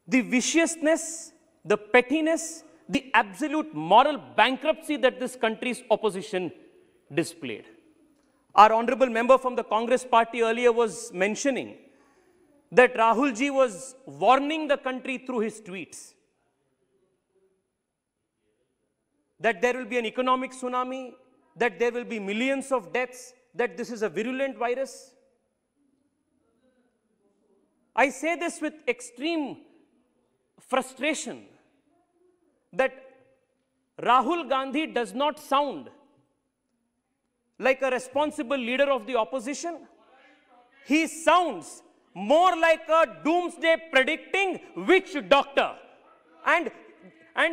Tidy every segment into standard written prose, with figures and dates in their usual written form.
the viciousness, the pettiness, the absolute moral bankruptcy that this country's opposition displayed. Our honorable member from the Congress party earlier was mentioning that Rahul ji was warning the country through his tweets that there will be an economic tsunami, that there will be millions of deaths, that this is a virulent virus. I say this with extreme frustration that Rahul Gandhi does not sound like a responsible leader of the opposition. He sounds more like a doomsday predicting witch doctor. And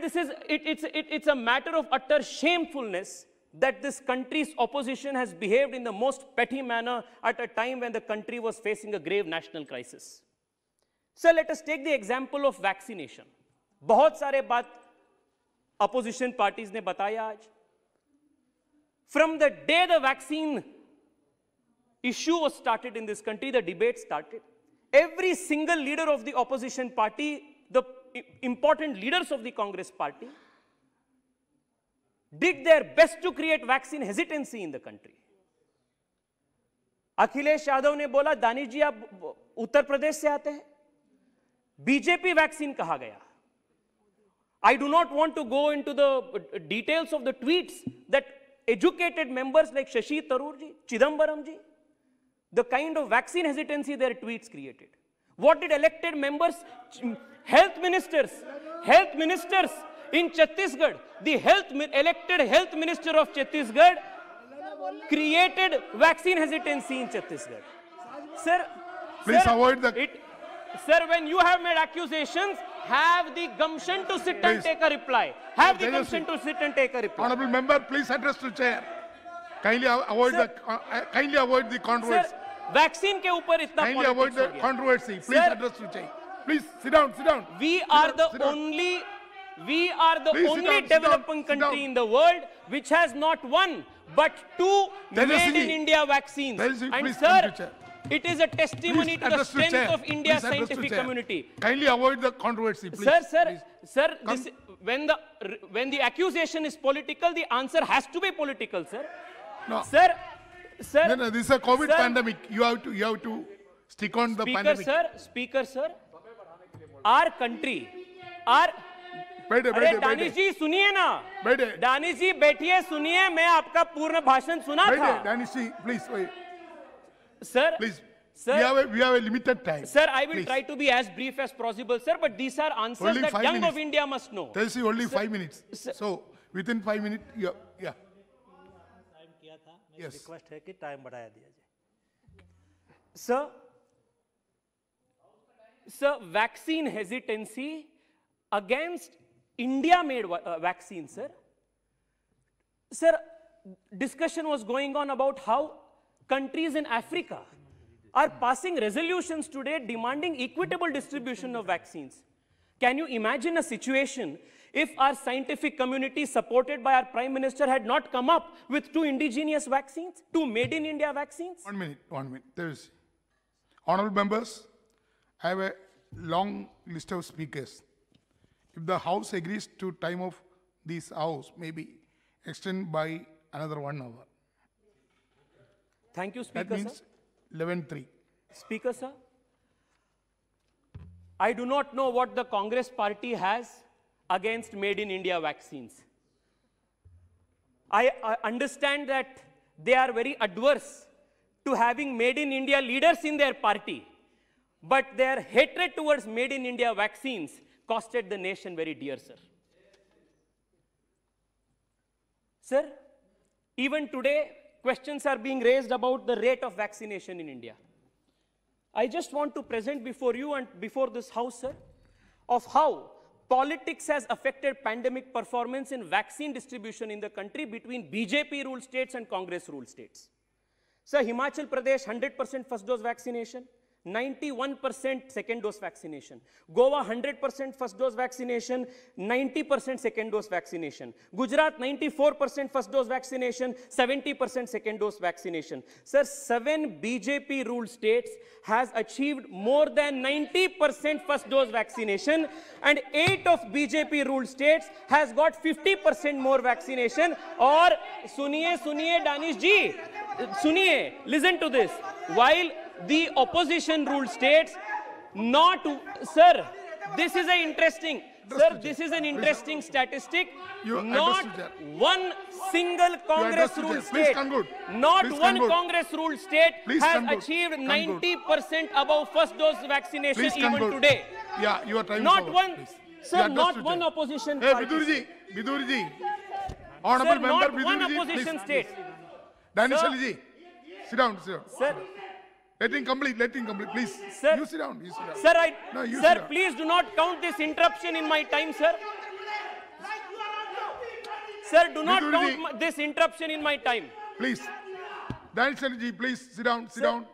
this is, it's a matter of utter shamefulness that this country's opposition has behaved in the most petty manner at a time when the country was facing a grave national crisis. So let us take the example of vaccination. बहुत सारे बात opposition parties ने बताया आज. From the day the vaccine issue was started in this country, the debate started. Every single leader of the opposition party, the important leaders of the Congress party, did their best to create vaccine hesitancy in the country. Akhilesh Yadav ने बोला, दानिश जी आप उत्तर प्रदेश से आते हैं, BJP vaccine कहा गया. I do not want to go into the details of the tweets that educated members like Shashi Tharoor ji, Chidambaram ji, the kind of vaccine hesitancy their tweets created. What did elected members, health ministers in Chhattisgarh, the elected health minister of Chhattisgarh created vaccine hesitancy in Chhattisgarh. Sir, please avoid the... Sir, when you have made accusations, have the gumption to sit and take a reply. Have the gumption to sit and take a reply. Honorable member, please address to chair. Kindly avoid the controversy. Sir, vaccine ke upar itna kindly avoid the controversy. Please address to chair. Please sit down. We are the only developing country in the world which has not one but two made in India vaccines. And sir, it is a testimony to the strength of India's scientific community. Kindly avoid the controversy, please. Sir, when the accusation is political, the answer has to be political, sir. No. Sir. No, this is a COVID pandemic. You have to stick on the pandemic. Speaker, sir. Our country, अरे दानिश जी सुनिए ना, दानिश जी बैठिए सुनिए, मैं आपका पूर्ण भाषण सुना था. दानिश जी, please wait. Sir, please. Sir, we have a limited time. Sir, I will try to be as brief as possible, sir, but these are answers only that young minutes. Of India must know. There is only 5 minutes. So, within 5 minutes, yeah. Time किया था, मेरी request है कि time बढ़ाया दिया जाए. Sir, vaccine hesitancy against India-made vaccine, sir. Sir, discussion was going on about how countries in Africa are passing resolutions today demanding equitable distribution of vaccines. Can you imagine a situation if our scientific community supported by our Prime Minister had not come up with two indigenous vaccines, two made in India vaccines? 1 minute. There is. Honorable members, I have a long list of speakers. If the House agrees to time of this House, maybe extend by another 1 hour. Thank you, Speaker, that means 11:03. Speaker, sir, I do not know what the Congress party has against made in India vaccines. I understand that they are very adverse to having made in India leaders in their party, but their hatred towards made in India vaccines costed the nation very dear, sir. Sir, even today, questions are being raised about the rate of vaccination in India. I just want to present before you and before this House, sir, of how politics has affected pandemic performance in vaccine distribution in the country between BJP ruled states and Congress ruled states. Sir, Himachal Pradesh, 100% first dose vaccination. 91% second dose vaccination. Goa 100% first dose vaccination, 90% second dose vaccination. Gujarat 94% first dose vaccination, 70% second dose vaccination. Sir, 7 BJP ruled states has achieved more than 90% first dose vaccination, and 8 of BJP ruled states has got 50% more vaccination. Or suniye Danish ji, suniye, listen to this. While the opposition ruled states sir, this is an interesting statistic. Not one single Congress ruled state, Congress ruled state has achieved 90% above first dose vaccination even today. Yeah, you are trying not to one, sir, not one opposition party. Vidurji, honorable member not Vidurji, one opposition state. Danish Sir. Ali ji, sit down, Sir, Let him complete, please. Sir. You sit down, Sir, No, you sit sir, down. please do not count this interruption in my time, sir. Sir, do not Vidurji. count this interruption in my time. Please. Danish Ali ji, please sit down, sit down.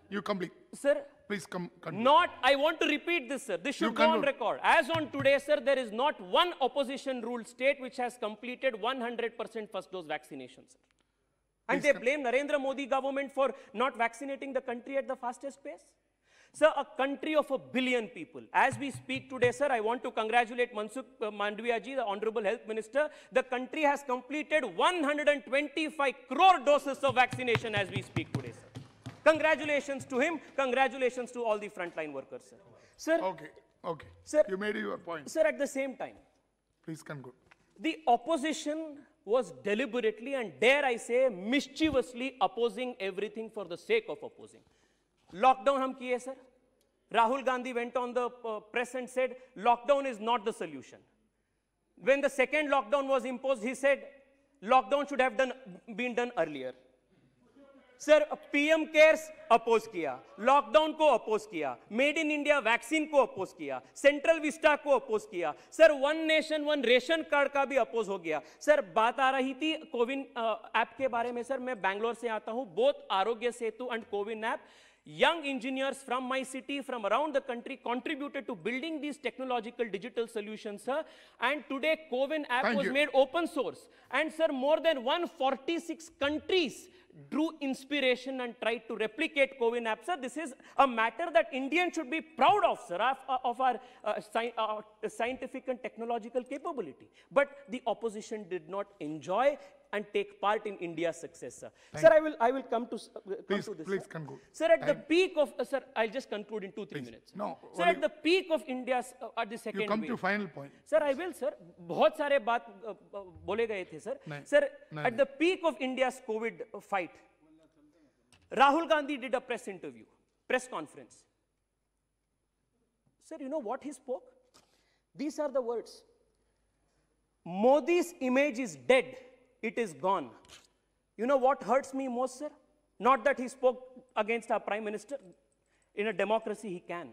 You complete. Sir, Please come. I want to repeat this, sir. This should go on record. As on today, sir, there is not one opposition ruled state which has completed 100% first dose vaccination, sir. And they blame Narendra Modi government for not vaccinating the country at the fastest pace. Sir, a country of 1 billion people. As we speak today, sir, I want to congratulate Mansukh Mandavia ji, the Honorable Health Minister. The country has completed 125 crore doses of vaccination as we speak today, sir. Congratulations to him. Congratulations to all the frontline workers, sir. Sir, Okay. Sir. You made your point. Sir, at the same time, Please conclude. the opposition was deliberately and, dare I say, mischievously opposing everything for the sake of opposing. Lockdown hum kiye, sir. Rahul Gandhi went on the press and said, lockdown is not the solution. When the second lockdown was imposed, he said, lockdown should have been done earlier. Sir PM cares oppose किया, lockdown को oppose किया, made in India vaccine को oppose किया, central vista को oppose किया, sir one nation one ration card का भी oppose हो गया. सर बात आ रही थी कोविन ऐप के बारे में. सर मैं बैंगलोर से आता हूं. Both Aarogya Setu and CoWIN app, young engineers from my city, from around the country, contributed to building these technological digital solutions, sir. And today, CoWIN app was made open source. And sir, more than 146 countries drew inspiration and tried to replicate CoWIN app, sir. This is a matter that Indians should be proud of, sir, of our scientific and technological capability. But the opposition did not enjoy and take part in India's success, sir. Sir, I will come to this. Please conclude. Sir, at the peak of, sir, I'll just conclude in 2-3 minutes. No. Sir, at the peak of India's, at the second You come wave. to final point. Sir, I will, sir. बहुत सारे बात बोले गए थे, sir. Sir, at the peak of India's COVID fight, Rahul Gandhi did a press conference. Sir, you know what he spoke? These are the words. Modi's image is dead. It is gone. You know what hurts me most, sir? Not that he spoke against our Prime Minister. In a democracy, he can.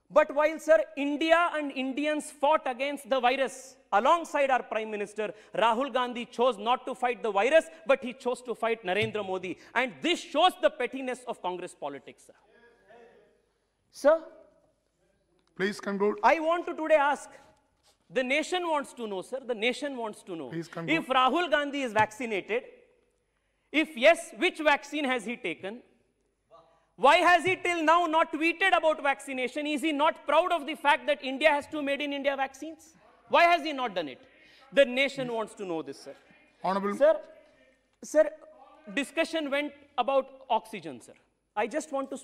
But while, sir, India and Indians fought against the virus alongside our Prime Minister, Rahul Gandhi chose not to fight the virus, but he chose to fight Narendra Modi. And this shows the pettiness of Congress politics, sir. Sir? Please conclude. I want to today ask, the nation wants to know, sir, the nation wants to know, if Rahul Gandhi is vaccinated, if yes, which vaccine has he taken? Why has he till now not tweeted about vaccination? Is he not proud of the fact that India has 2 made in India vaccines? Why has he not done it? The nation wants to know this, sir. Honorable. Sir, discussion went about oxygen, sir. I just want to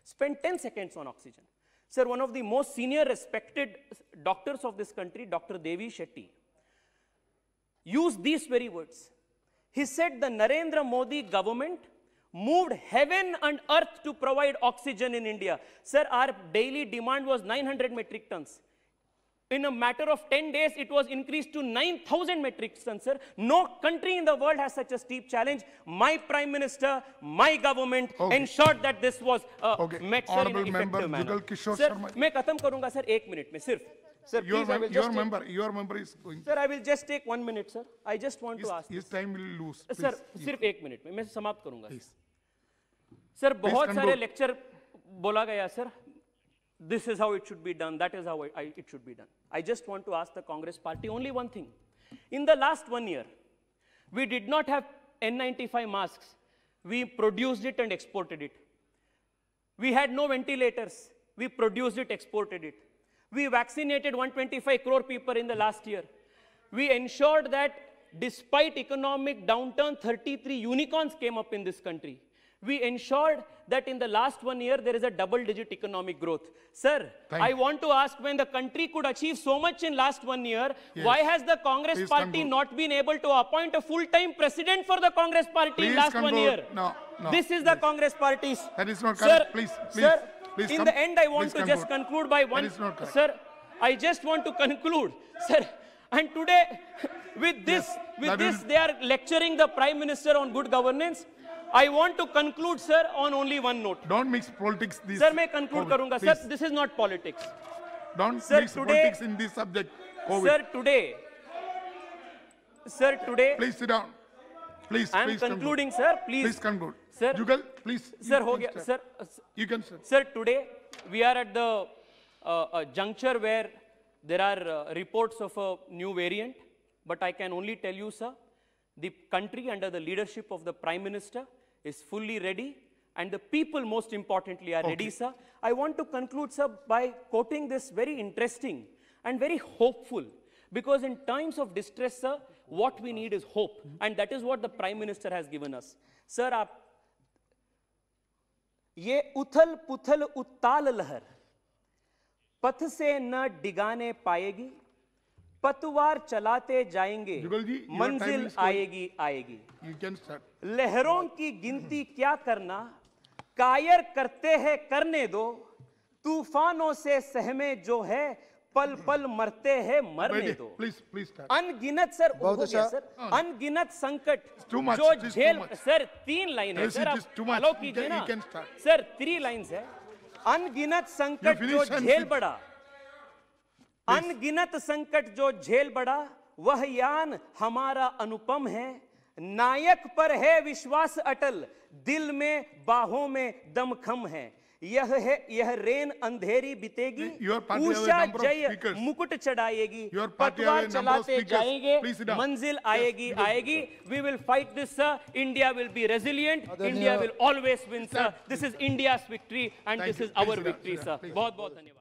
spend 10 seconds on oxygen. Sir, one of the most senior respected doctors of this country, Dr. Devi Shetty, used these very words. He said the Narendra Modi government moved heaven and earth to provide oxygen in India. Sir, our daily demand was 900 metric tons. In a matter of 10 days, it was increased to 9,000 metric tons, sir. No country in the world has such a steep challenge. My Prime Minister, my government ensured that this was met, sir, in an effective manner. Sir, मैं खत्म करूँगा, sir, 1 minute में सिर्फ. Sir, please, your member is going. Sir, I will just take 1 minute, sir. I just want to ask. His time will lose. Sir, सिर्फ 1 minute में मैं समाप्त करूँगा. सर बहुत सारे conclude. लेक्चर बोला गया sir. This is how it should be done. That is how it should be done. I just want to ask the Congress party only one thing. In the last 1 year, we did not have N95 masks. We produced it and exported it. We had no ventilators. We produced it, exported it. We vaccinated 125 crore people in the last year. We ensured that despite economic downturn, 33 unicorns came up in this country. We ensured that in the last 1 year, there is a double-digit economic growth. Sir, I want to ask, when the country could achieve so much in last 1 year, why has the Congress party not been able to appoint a full-time president for the Congress party in last 1 year? No. This is the Congress party's. That is not correct. Sir, in the end, I want to just conclude by one. That is not correct. Sir, I just want to conclude, sir. And today, with this, they are lecturing the Prime Minister on good governance. I want to conclude, sir, on only one note. Don't mix politics. Sir, मैं conclude करूँगा. Sir, this is not politics. Don't mix politics in this subject. COVID. Sir, today. Please sit down. Please. I am concluding, sir. Please conclude. Sir. Jugal, please. Sir, हो गया. Sir. You can sit. Sir, today we are at the juncture where there are reports of a new variant, but I can only tell you, sir, the country under the leadership of the Prime Minister is fully ready, and the people, most importantly, are ready, sir. I want to conclude, sir, by quoting this very interesting and very hopeful, because in times of distress, sir, what we need is hope, and that is what the Prime Minister has given us. Sir, ये उथल पुथल उत्ताल लहर पथ से न डिगाने पाएगी, पतवार चलाते जाएंगे, मंजिल आएगी आएगी. लहरों की गिनती क्या करना, कायर करते हैं करने दो, तूफानों से सहमे जो है, पल पल मरते हैं मरने दो. अनगिनत सर, अनगिनत संकट जो झेल, सर 3 लाइन है सर, आप फॉलो कीजिए ना सर, 3 लाइन्स है. अनगिनत संकट जो झेल बड़ा, अनगिनत संकट जो झेल बड़ा, वह यान हमारा अनुपम है. नायक पर है विश्वास अटल, दिल में बाहों में दमखम है. यह रेन अंधेरी बीतेगी, उषा जय मुकुट चढ़ाएगी, पतवार चलाते जाएंगे, मंजिल आएगी आएगी. We will fight this, sir. India will be resilient. India will always win, sir. This is India's victory and this is our victory, sir. बहुत बहुत धन्यवाद.